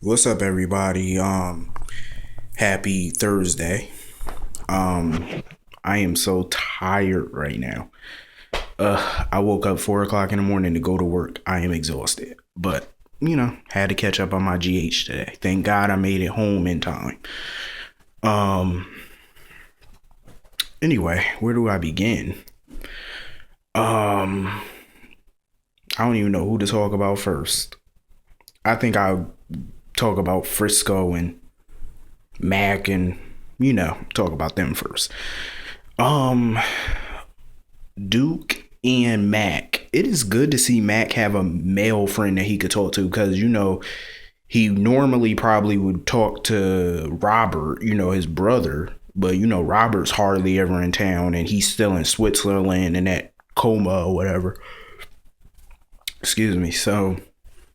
What's up, everybody? Happy Thursday. I am so tired right now. I woke up 4 o'clock in the morning to go to work. I am exhausted, but had to catch up on my GH today. Thank God I made it home in time. Um, anyway, where do I begin? Um, I don't even know who to talk about first. I think I'll talk about Frisco and Mac and talk about them first. Um, Duke and Mac. It is good to see Mac have a male friend that he could talk to because he normally probably would talk to Robert, his brother, but Robert's hardly ever in town and he's still in Switzerland and that coma or whatever. Excuse me. So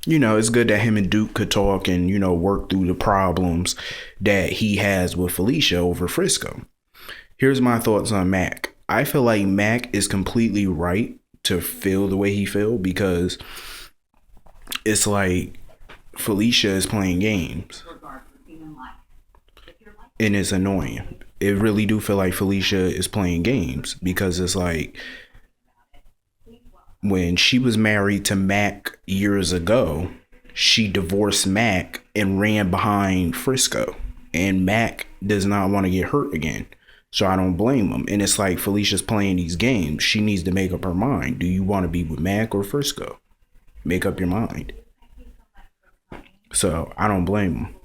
it's good that him and Duke could talk and, work through the problems that he has with Felicia over Frisco. Here's my thoughts on Mac. I feel like Mac is completely right to feel the way he feel because it's like Felicia is playing games and it's annoying. It really do feel like Felicia is playing games because it's like when she was married to Mac years ago, she divorced Mac and ran behind Frisco. And Mac does not want to get hurt again. So I don't blame him. And it's like Felicia's playing these games. She needs to make up her mind. Do you want to be with Mac or Frisco? Make up your mind. So I don't blame him.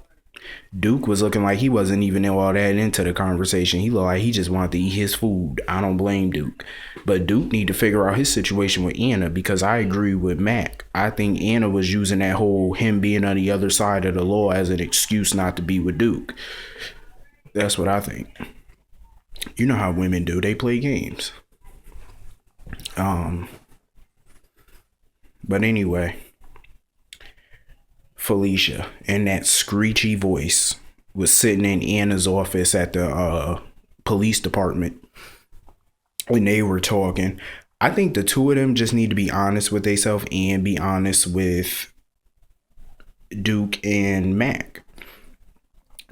Duke was looking like he wasn't even all that into the conversation. He looked like he just wanted to eat his food. I don't blame Duke. But Duke need to figure out his situation with Anna because I agree with Mac. I think Anna was using that whole him being on the other side of the law as an excuse not to be with Duke. That's what I think. You know how women do. They play games. But anyway, Felicia and that screechy voice was sitting in Anna's office at the police department when they were talking. I think the two of them just need to be honest with themselves and be honest with Duke and Mac.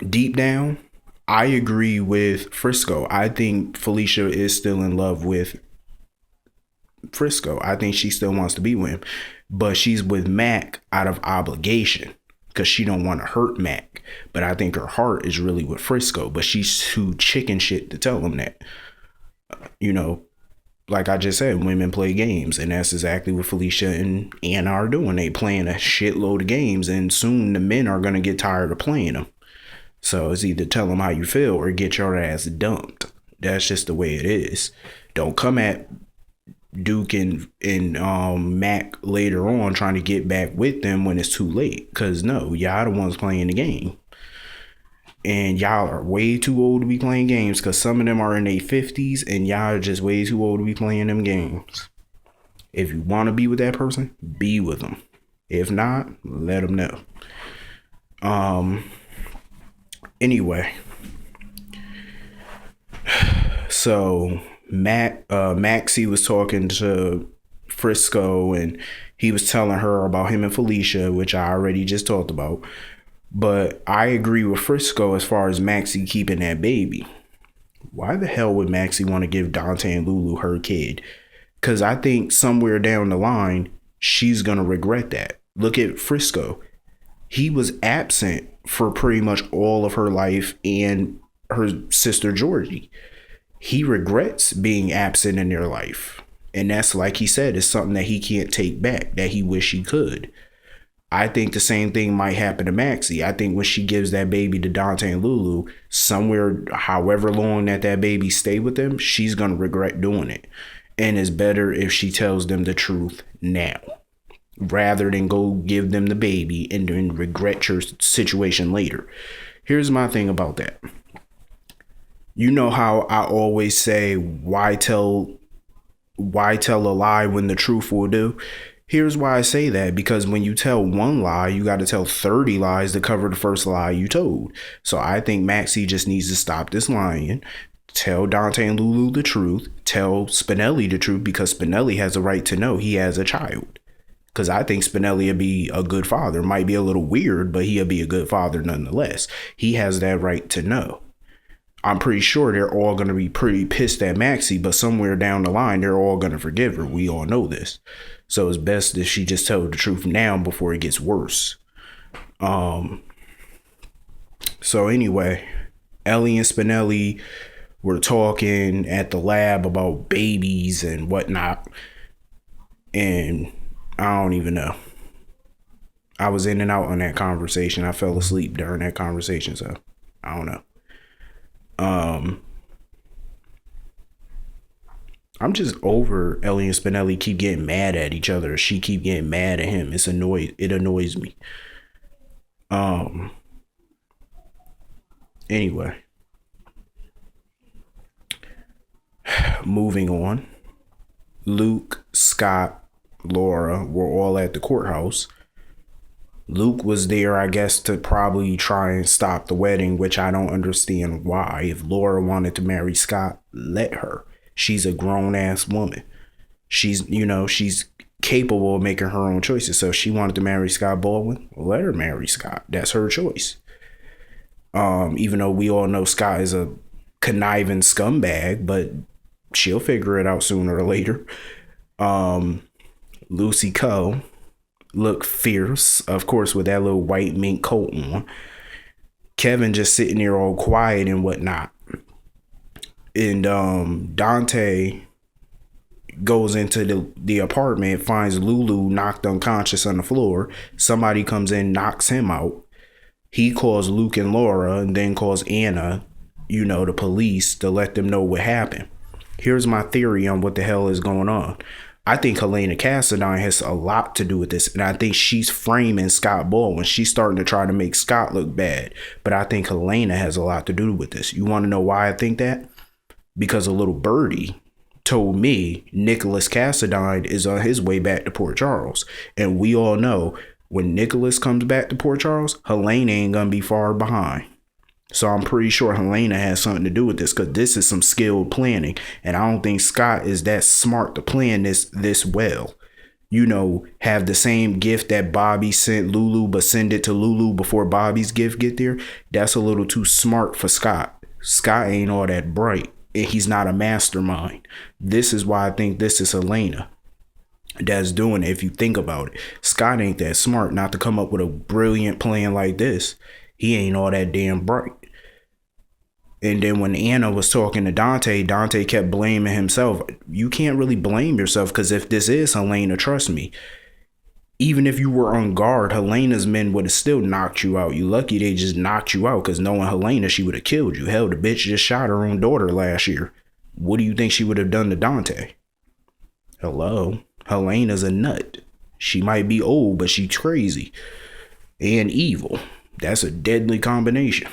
Deep down, I agree with Frisco. I think Felicia is still in love with Frisco. I think she still wants to be with him, but she's with Mac out of obligation because she don't want to hurt Mac. But I think her heart is really with Frisco, but she's too chicken shit to tell him that. Like I just said, women play games, and that's exactly what Felicia and Anna are doing. They playing a shitload of games, and soon the men are going to get tired of playing them. So it's either tell them how you feel or get your ass dumped. That's just the way it is. Don't come at Duke and Mac later on trying to get back with them when it's too late. Because no, y'all the ones playing the game. And y'all are way too old to be playing games because some of them are in their 50s and y'all are just way too old to be playing them games. If you want to be with that person, be with them. If not, let them know. Anyway, so Maxie was talking to Frisco and he was telling her about him and Felicia, which I already just talked about. But I agree with Frisco as far as Maxie keeping that baby. Why the hell would Maxie want to give Dante and Lulu her kid? Because I think somewhere down the line, she's going to regret that. Look at Frisco. He was absent for pretty much all of her life and her sister Georgie. He regrets being absent in their life. And that's, like he said, is something that he can't take back, that he wish he could. I think the same thing might happen to Maxie. I think when she gives that baby to Dante and Lulu, somewhere, however long that baby stay with them, she's going to regret doing it. And it's better if she tells them the truth now, rather than go give them the baby and then regret your situation later. Here's my thing about that. You know how I always say, why tell a lie when the truth will do? Here's why I say that, because when you tell one lie, you got to tell 30 lies to cover the first lie you told. So I think Maxie just needs to stop this lying, tell Dante and Lulu the truth, tell Spinelli the truth, because Spinelli has a right to know he has a child. Because I think Spinelli would be a good father. Might be a little weird, but he'll be a good father nonetheless. He has that right to know. I'm pretty sure they're all going to be pretty pissed at Maxie, but somewhere down the line, they're all going to forgive her. We all know this. So it's best if she just tells the truth now before it gets worse. So anyway, Ellie and Spinelli were talking at the lab about babies and whatnot. And I don't even know. I was in and out on that conversation. I fell asleep during that conversation, so I don't know. I'm just over Ellie and Spinelli keep getting mad at each other. She keep getting mad at him. It annoys me. Anyway. Moving on. Luke, Scott, Laura were all at the courthouse. Luke was there, I guess, to probably try and stop the wedding, which I don't understand why. If Laura wanted to marry Scott, let her. She's a grown-ass woman. She's capable of making her own choices. So if she wanted to marry Scott Baldwin, let her marry Scott. That's her choice. Even though we all know Scott is a conniving scumbag, but she'll figure it out sooner or later. Lucy Coe looked fierce, of course, with that little white mink coat on. Kevin just sitting there all quiet and whatnot. And Dante goes into the apartment, finds Lulu knocked unconscious on the floor. Somebody comes in, knocks him out. He calls Luke and Laura and then calls Anna, the police, to let them know what happened. Here's my theory on what the hell is going on. I think Helena Cassadine has a lot to do with this, and I think she's framing Scott Baldwin. She's starting to try to make Scott look bad, but I think Helena has a lot to do with this. You want to know why I think that? Because a little birdie told me Nicholas Cassadine is on his way back to Port Charles, and we all know when Nicholas comes back to Port Charles, Helena ain't gonna be far behind. So I'm pretty sure Helena has something to do with this, because this is some skilled planning. And I don't think Scott is that smart to plan this well. Have the same gift that Bobby sent Lulu, but send it to Lulu before Bobby's gift get there. That's a little too smart for Scott. Scott ain't all that bright, and he's not a mastermind. This is why I think this is Helena that's doing it. If you think about it, Scott ain't that smart not to come up with a brilliant plan like this. He ain't all that damn bright. And then when Anna was talking to Dante kept blaming himself. You can't really blame yourself, because if this is Helena, trust me, even if you were on guard, Helena's men would have still knocked you out. You lucky they just knocked you out, because knowing Helena, she would have killed you. Hell, the bitch just shot her own daughter last year. What do you think she would have done to Dante? Hello? Helena's a nut. She might be old, but she's crazy and evil. That's a deadly combination.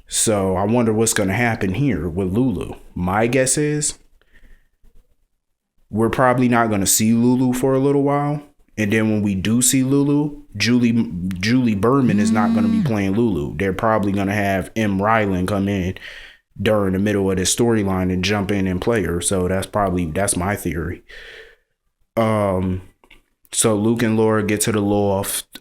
So I wonder what's going to happen here with Lulu. My guess is we're probably not going to see Lulu for a little while. And then when we do see Lulu, Julie Berman is not going to be playing Lulu. They're probably going to have M. Ryland come in during the middle of this storyline and jump in and play her. So that's my theory. So Luke and Laura get to the loft.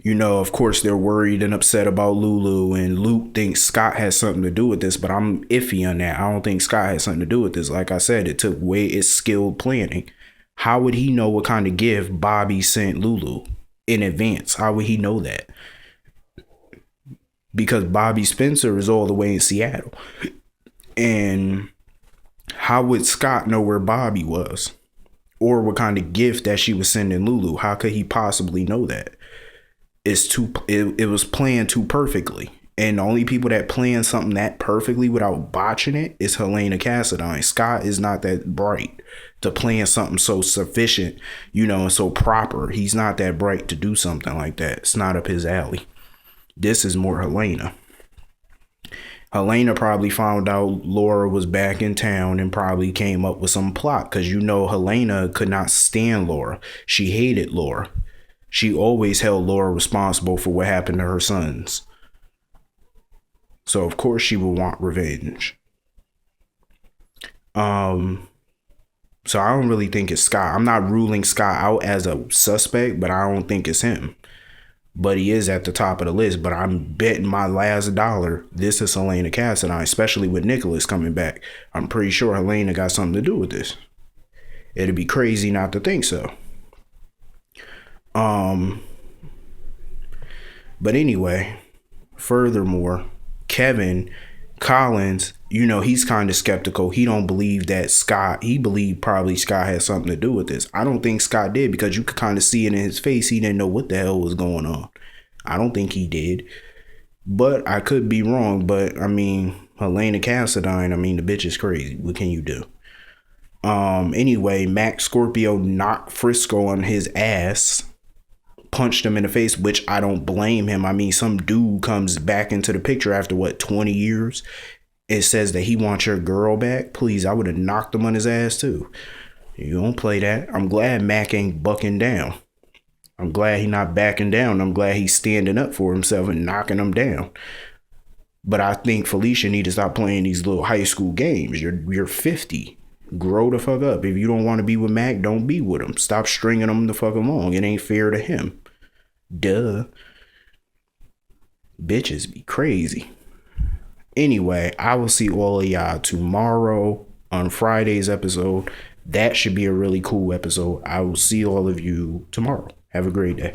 Of course, they're worried and upset about Lulu, and Luke thinks Scott has something to do with this, but I'm iffy on that. I don't think Scott has something to do with this. Like I said, it's skilled planning. How would he know what kind of gift Bobby sent Lulu in advance? How would he know that? Because Bobby Spencer is all the way in Seattle. And how would Scott know where Bobby was? Or what kind of gift that she was sending Lulu? How could he possibly know that? It was planned too perfectly. And the only people that plan something that perfectly without botching it is Helena Cassadine. Scott is not that bright to plan something so sufficient, and so proper. He's not that bright to do something like that. It's not up his alley. This is more Helena. Helena probably found out Laura was back in town and probably came up with some plot, because Helena could not stand Laura. She hated Laura. She always held Laura responsible for what happened to her sons. So of course she will want revenge. So I don't really think it's Scott. I'm not ruling Scott out as a suspect, but I don't think it's him. But he is at the top of the list. But I'm betting my last dollar this is Helena Cassadine, especially with Nicholas coming back. I'm pretty sure Helena got something to do with this. It'd be crazy not to think so. But anyway, furthermore, Kevin Collins, you know, he's kind of skeptical. He don't believe that Scott, he believed probably Scott had something to do with this. I don't think Scott did, because you could kind of see it in his face. He didn't know what the hell was going on. I don't think he did, but I could be wrong. But I mean, Helena Cassadine, I mean, the bitch is crazy. What can you do? Anyway, Max Scorpio knocked Frisco on his ass, punched him in the face, which I don't blame him. I mean, some dude comes back into the picture after what, 20 years. It says that he wants your girl back. Please, I would have knocked him on his ass too. You don't play that. I'm glad Mac ain't bucking down. I'm glad he not backing down. I'm glad he's standing up for himself and knocking him down. But I think Felicia need to stop playing these little high school games. You're 50. Grow the fuck up. If you don't want to be with Mac, don't be with him. Stop stringing him the fuck along. It ain't fair to him. Duh. Bitches be crazy. Anyway, I will see all of y'all tomorrow on Friday's episode. That should be a really cool episode. I will see all of you tomorrow. Have a great day.